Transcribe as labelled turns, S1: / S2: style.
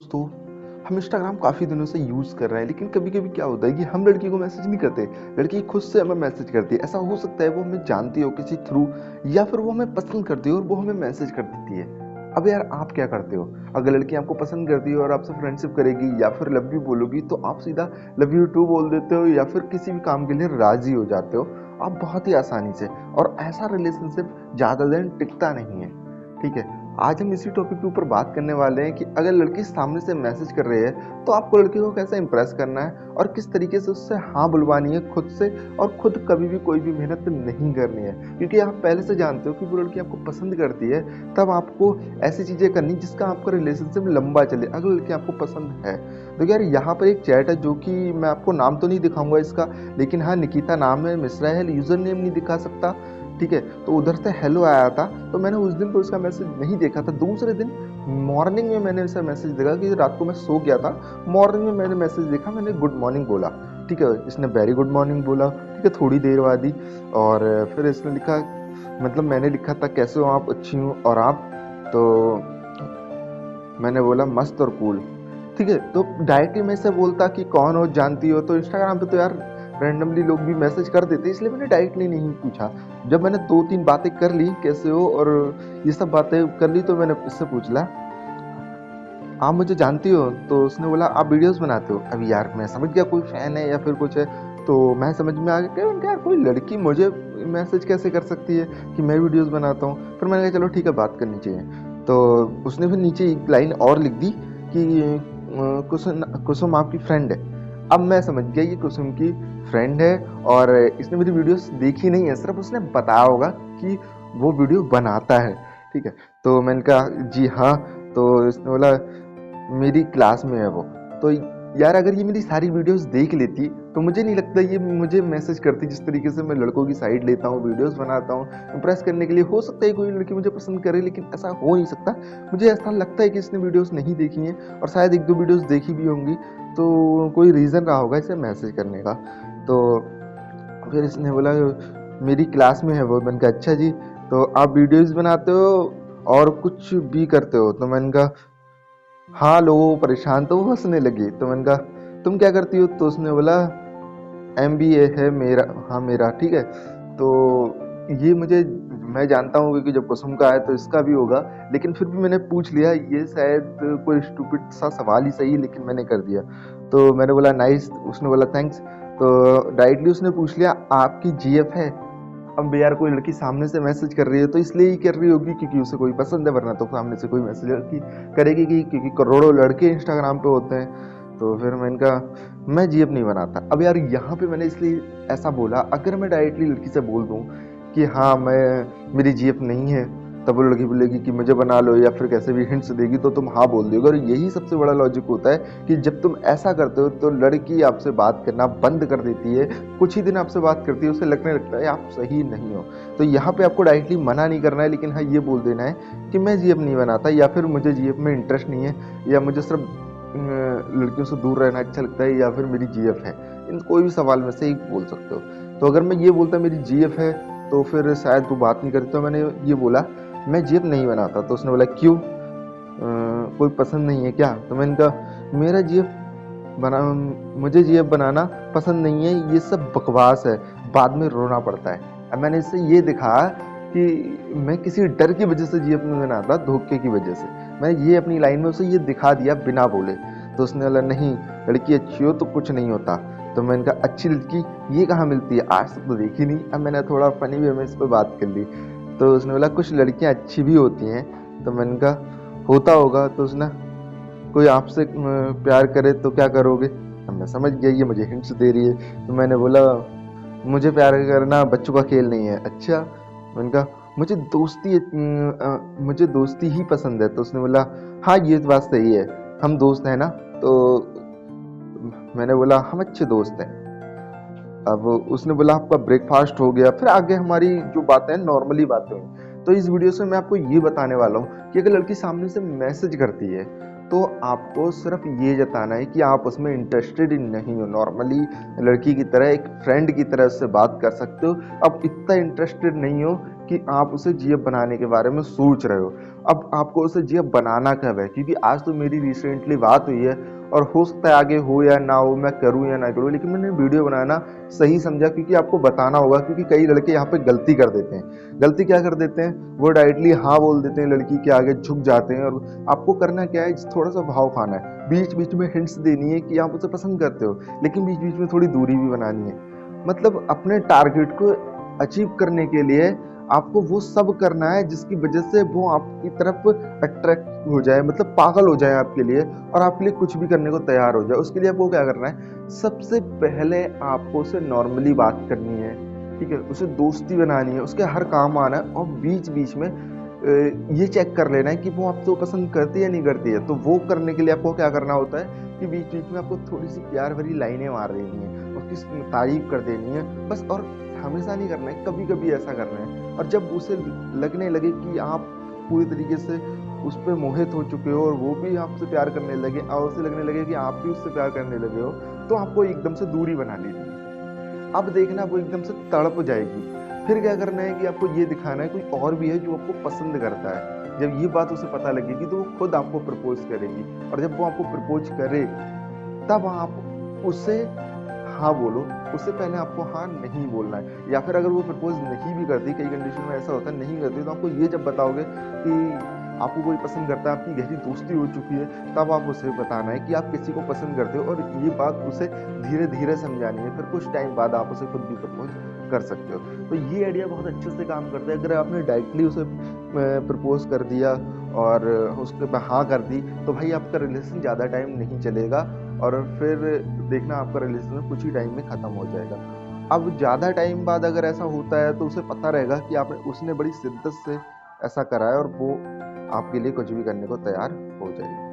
S1: दोस्तों, हम इंस्टाग्राम काफ़ी दिनों से यूज़ कर रहे हैं, लेकिन कभी-कभी क्या होता है कि हम लड़की को मैसेज नहीं करते, लड़की खुद से हमें मैसेज करती है। ऐसा हो सकता है वो हमें जानती हो किसी थ्रू, या फिर वो हमें पसंद करती हो और वो हमें मैसेज कर देती है। अब यार आप क्या करते हो? अगर लड़की आपको पसंद करती है और आपसे फ्रेंडशिप करेगी या फिर लव यू बोलोगी, तो आप सीधा लव यू टू बोल देते हो या फिर किसी भी काम के लिए राज़ी हो जाते हो, आप बहुत ही आसानी से। और ऐसा रिलेशनशिप ज़्यादा दिन टिकता नहीं है, ठीक है? आज हम इसी टॉपिक के ऊपर बात करने वाले हैं कि अगर लड़की सामने से मैसेज कर रही है, तो आपको लड़की को कैसे इंप्रेस करना है और किस तरीके से उससे हाँ बुलवानी है खुद से, और खुद कभी भी कोई भी मेहनत नहीं करनी है, क्योंकि आप पहले से जानते हो कि वो लड़की आपको पसंद करती है। तब आपको ऐसी चीज़ें करनी जिसका आपका रिलेशनशिप लंबा चले, अगर लड़की आपको पसंद है। तो यार यहाँ पर एक चैट है, जो कि मैं आपको नाम तो नहीं दिखाऊंगा इसका, लेकिन हाँ निकिता नाम है, मिश्रा है, यूज़र नेम नहीं दिखा सकता, ठीक है? तो उधर से हेलो आया था, तो मैंने उस दिन तो उसका मैसेज नहीं देखा था। दूसरे दिन मॉर्निंग में मैंने उसका मैसेज देखा कि रात को मैं सो गया था, मॉर्निंग में मैंने मैसेज देखा, मैंने गुड मॉर्निंग बोला, ठीक है? इसने वेरी गुड मॉर्निंग बोला, ठीक है? थोड़ी देर बाद ही, और फिर इसने लिखा, मतलब मैंने लिखा था कैसे हो आप? अच्छी हूँ, और आप? तो मैंने बोला मस्त और कूल, ठीक है? तो डायरेक्टली मैं से बोलता कि कौन हो, जानती हो? तो इंस्टाग्राम पे तो यार रैंडमली लोग भी मैसेज कर देते, इसलिए मैंने डायरेक्टली नहीं पूछा। जब मैंने 2-3 बातें कर ली, कैसे हो और ये सब बातें कर ली, तो मैंने इससे पूछ लिया, आप मुझे जानती हो? तो उसने बोला आप वीडियोस बनाते हो। अभी यार मैं समझ गया कोई फैन है या फिर कुछ है, तो मैं समझ में आ गया कि मैंने कहा, यार कोई लड़की मुझे मैसेज कैसे कर सकती है कि मैं वीडियोस बनाता हूँ? फिर मैंने कहा चलो ठीक है, बात करनी चाहिए। तो उसने फिर नीचे एक लाइन और लिख दी कि कुसुम कुसुम आपकी फ्रेंड है। अब मैं समझ गया ये कुसुम की फ्रेंड है, और इसने मेरी वीडियोस देखी नहीं है, सिर्फ उसने बताया होगा कि वो वीडियो बनाता है, ठीक है? तो मैंने कहा जी हाँ। तो इसने बोला मेरी क्लास में है वो। तो यार अगर ये मेरी सारी वीडियोस देख लेती, तो मुझे नहीं लगता ये मुझे मैसेज करती। जिस तरीके से मैं लड़कों की साइड लेता हूँ, वीडियोस बनाता हूँ इम्प्रेस करने के लिए, हो सकता है कोई लड़की मुझे पसंद करे, लेकिन ऐसा हो नहीं सकता। मुझे ऐसा लगता है कि इसने वीडियोस नहीं देखी हैं, और शायद 1-2 वीडियोस देखी भी होंगी, तो कोई रीज़न रहा होगा इसे मैसेज करने का। तो फिर इसने बोला मेरी क्लास में है वो। मैंने कहा अच्छा जी, तो आप वीडियोस बनाते हो और कुछ भी करते हो? तो मैंने कहा हाँ, लोगों को परेशान, तो वो हँसने लगी। तो मैंने कहा तुम क्या करती हो? तो उसने बोला एमबीए है मेरा। हाँ मेरा, ठीक है? तो ये मुझे, मैं जानता हूँ क्योंकि जब कुसुम का है तो इसका भी होगा, लेकिन फिर भी मैंने पूछ लिया। ये शायद कोई स्टूपिड सा सवाल ही सही, लेकिन मैंने कर दिया। तो मैंने बोला नाइस, उसने बोला थैंक्स। तो डायरेक्टली उसने पूछ लिया आपकी जीएफ है? अब यार कोई लड़की सामने से मैसेज कर रही है तो इसलिए ही कर रही होगी क्योंकि उसे कोई पसंद है, वरना तो सामने से कोई मैसेज लड़की करेगी कि, क्योंकि करोड़ों लड़के इंस्टाग्राम पे होते हैं। तो फिर मैंने कहा मैं जीएफ नहीं बनाता। अब यार यहाँ पे मैंने इसलिए ऐसा बोला, अगर मैं डायरेक्टली लड़की से बोल दूँ कि हाँ मैं, मेरी जीएफ नहीं है, तब वो लड़की बोलेगी कि मुझे बना लो, या फिर कैसे भी हिंट्स देगी तो तुम हाँ बोल दोगे। और यही सबसे बड़ा लॉजिक होता है कि जब तुम ऐसा करते हो तो लड़की आपसे बात करना बंद कर देती है। कुछ ही दिन आपसे बात करती है, उसे लगने लगता है आप सही नहीं हो। तो यहाँ पे आपको डायरेक्टली मना नहीं करना है, लेकिन हाँ ये बोल देना है कि मैं जीएफ नहीं बनाता, या फिर मुझे जीएफ में इंटरेस्ट नहीं है, या मुझे सिर्फ लड़कियों से दूर रहना अच्छा लगता है, या फिर मेरी जीएफ है। इन कोई भी सवाल में से ही बोल सकते हो। तो अगर मैं ये बोलता मेरी जीएफ है, तो फिर शायद वो बात नहीं करती। तो मैंने ये बोला मैं जीएफ नहीं बनाता। तो उसने बोला क्यों, कोई पसंद नहीं है क्या? तो मैंने कहा मेरा जीएफ बना, मुझे जीएफ बनाना पसंद नहीं है, ये सब बकवास है, बाद में रोना पड़ता है। अब मैंने इससे ये दिखा कि मैं किसी डर की वजह से जीएफ नहीं बनाता, धोखे की वजह से। मैंने ये अपनी लाइन में उसे ये दिखा दिया बिना बोले। तो उसने बोला नहीं, लड़की अच्छी हो तो कुछ नहीं होता। तो मैंने कहा अच्छी लड़की ये कहाँ मिलती है, आज तक तो देखी नहीं। अब मैंने थोड़ा फनी वे में इस पर बात कर ली। तो उसने बोला कुछ लड़कियां अच्छी भी होती हैं। तो मैंने कहा होता होगा। तो उसने, कोई आपसे प्यार करे तो क्या करोगे? अब मैं समझ गया ये मुझे हिंट्स दे रही है। तो मैंने बोला मुझे प्यार करना बच्चों का खेल नहीं है। अच्छा? मैंने कहा मुझे दोस्ती ही पसंद है। तो उसने बोला हाँ ये बात सही है, हम दोस्त हैं ना? तो मैंने बोला हम अच्छे दोस्त हैं। अब उसने बोला आपका ब्रेकफास्ट हो गया। फिर आगे हमारी जो बातें हैं नॉर्मली बातें हुई। तो इस वीडियो से मैं आपको ये बताने वाला हूँ कि अगर लड़की सामने से मैसेज करती है, तो आपको सिर्फ ये जताना है कि आप उसमें इंटरेस्टेड नहीं हो। नॉर्मली लड़की की तरह, एक फ्रेंड की तरह उससे बात कर सकते हो। अब इतना इंटरेस्टेड नहीं हो कि आप उसे जीएफ बनाने के बारे में सोच रहे हो। अब आपको उसे जीएफ बनाना कब है, क्योंकि आज तो मेरी रिसेंटली बात हुई है और हो सकता है आगे हो या ना हो, मैं करूं या ना करूं, लेकिन मैंने वीडियो बनाना सही समझा क्योंकि आपको बताना होगा। क्योंकि कई लड़के यहाँ पे गलती कर देते हैं। गलती क्या कर देते हैं, वो डायरेक्टली हाँ बोल देते हैं, लड़की के आगे झुक जाते हैं। और आपको करना क्या है, थोड़ा सा भाव खाना है, बीच बीच में हिंट्स देनी है कि आप उसे पसंद करते हो, लेकिन बीच बीच में थोड़ी दूरी भी बनानी है। मतलब अपने टारगेट को अचीव करने के लिए आपको वो सब करना है जिसकी वजह से वो आपकी तरफ अट्रैक्ट हो जाए, मतलब पागल हो जाए आपके लिए, और आपके लिए कुछ भी करने को तैयार हो जाए। उसके लिए आपको क्या करना है, सबसे पहले आपको उसे नॉर्मली बात करनी है, ठीक है, उसे दोस्ती बनानी है, उसके हर काम आना है, और बीच बीच में ये चेक कर लेना है कि वो आपको पसंद करती है या नहीं करती है। तो वो करने के लिए आपको क्या करना होता है कि बीच बीच में आपको थोड़ी सी प्यार भरी लाइनें मार देनी है, उसकी तारीफ कर देनी है बस। और हमेशा नहीं करना है, कभी कभी ऐसा करना है। और जब उसे लगने लगे कि आप पूरी तरीके से उस पर मोहित हो चुके हो और वो भी आपसे प्यार करने लगे और उसे लगने लगे कि आप भी उससे प्यार करने लगे हो, तो आपको एकदम से दूरी बना लेनी है। अब देखना वो एकदम से तड़प जाएगी। फिर क्या करना है कि आपको ये दिखाना है कोई और भी है जो आपको पसंद करता है। जब ये बात उसे पता लगेगी तो वो खुद आपको प्रपोज करेगी, और जब वो आपको प्रपोज करे तब आप उसे हाँ बोलो। उससे पहले आपको हाँ नहीं बोलना है। या फिर अगर वो प्रपोज नहीं भी करती, कई कंडीशन में ऐसा होता है नहीं करती, तो आपको ये जब बताओगे कि आपको कोई पसंद करता है, आपकी गहरी दोस्ती हो चुकी है, तब आप उसे बताना है कि आप किसी को पसंद करते हो, और ये बात उसे धीरे धीरे समझानी है। फिर कुछ टाइम बाद आप उसे खुद भी प्रपोज कर सकते हो। तो ये आइडिया बहुत अच्छे से काम करता है। अगर आपने डायरेक्टली उसे प्रपोज कर दिया और उसके बाद हाँ कर दी, तो भाई आपका रिलेशन ज़्यादा टाइम नहीं चलेगा, और फिर देखना आपका रिलेशन कुछ ही टाइम में ख़त्म हो जाएगा। अब ज़्यादा टाइम बाद अगर ऐसा होता है तो उसे पता रहेगा कि आपने उसने बड़ी शिद्दत से ऐसा करा है, और वो आपके लिए कुछ भी करने को तैयार हो जाएगी।